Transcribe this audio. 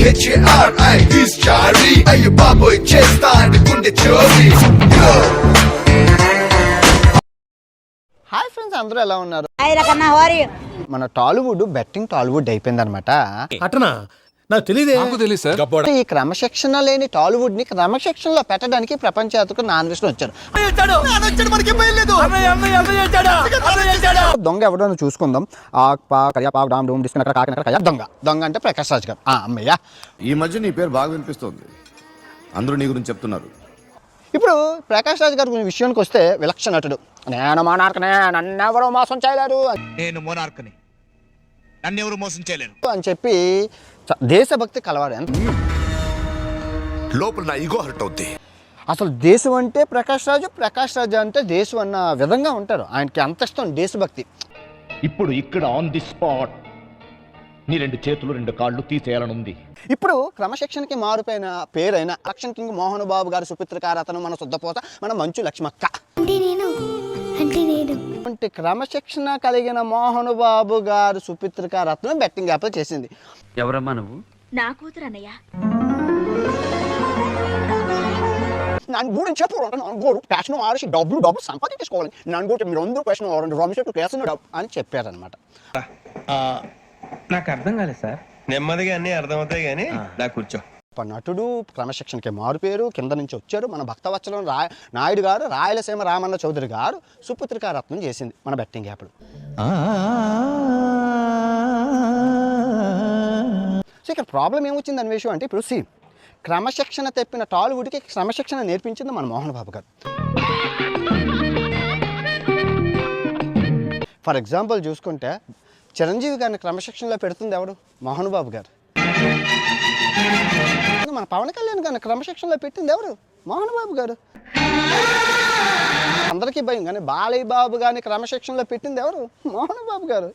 HARI is Chari. Ayo baboy chesta and kunde chori. Hi friends, అందరూ ఎలా ఉన్నారు? మన టాలీవుడ్ బెట్టింగ్ టాలీవుడ్ అయిపోయింది అనమాట. అటనా నాకు తెలియదే. ఈ క్రమశిక్షణ లేని టాలీవుడ్ ని క్రమశిక్షణలో పెట్టడానికి ప్రపంచవ్యాప్తంగా నాన్ వెస్ట్ వచ్చారు. దొంగ ఎవడో చూసుకుందాం. దొంగ అంటే ప్రకాష్ రాజ్ గారు. అమ్మయ్య, ఈ మధ్య నీ పేరు బాగా వినిపిస్తోంది, అందరూ నీ గురించి చెప్తున్నారు. ఇప్పుడు ప్రకాష్ రాజ్ గారి విషయానికి వస్తే విలక్షణ నటుడు. నేను మోనార్క్నే, నన్నెవరో మోసం చేయలేరు, నేను మోనార్క్ని, నన్నెవరు మోసం చేయలేరు అని చెప్పి దేశభక్తి కలవాడు. లోపల నా ఈగో హర్ట్ అవుద్ది. అసలు దేశం అంటే ప్రకాష్ రాజు, ప్రకాష్ రాజు అంటే దేశం అన్న విధంగా ఉంటారు. ఆయనకి అంత ఇష్టం దేశభక్తి. ఇప్పుడు ఇక్కడ ఆన్ ది స్పాట్ నీ 2 చేతులు 2 కాళ్ళు తీసేయాలనుంది. ఇప్పుడు క్రమశిక్షణకి మారిపోయిన పేరైన యాక్షన్ కింగ్ మోహన్ బాబు గారు, సుపిత్రకారు అతను, మన శుద్ధపోత, మన మంచు లక్ష్మక్క. అంటే క్రమశిక్షణ కలిగిన మోహన్ బాబు గారు, సుపిత్రకారు అతను బెట్టింగ్ యాప్ చేసింది. ఎవరమ్మా నువ్వు? నా కూతురు అన్నయ్య. నన్ను గురించి చెప్పారు, నన్ను ప్యాషన్ ఆడిసి డబ్బులు సంపాదించుకోవాలి, నన్ను కూడా మీరు అందరూ క్వశ్చన్ రమేష్ కేసు అని చెప్పారనమాట. నాకు అర్థం కాలేదు సార్. నెమ్మదిగా అన్ని అర్థమవుతాయి కానీ నా కూర్చో. నటుడు, క్రమశిక్షణకి మారుపేరు, కింద నుంచి వచ్చారు. మన భక్తవత్సలం నాయుడు గారు, రాయలసీమ రామన్న చౌదరి గారు సుపుత్రికా రత్నం చేసింది మన బెట్టింగ్ యాప్. సో ఇక్కడ ప్రాబ్లం ఏమొచ్చింది అనే విషయం అంటే, ఇప్పుడు క్రమశిక్షణ తెప్పిన టాలీవుడ్కి క్రమశిక్షణ నేర్పించింది మన మోహన్ బాబు గారు. ఫర్ ఎగ్జాంపుల్ చూసుకుంటే చిరంజీవి గారిని క్రమశిక్షణలో పెడుతుంది ఎవడు? మోహన్ బాబు గారు. మన పవన్ కళ్యాణ్ గారిని క్రమశిక్షణలో పెట్టింది ఎవరు? మోహన్ బాబు గారు. అందరికీ భయం, కానీ బాలయ్య బాబు గారిని క్రమశిక్షణలో పెట్టింది ఎవరు? మోహన్ బాబు గారు.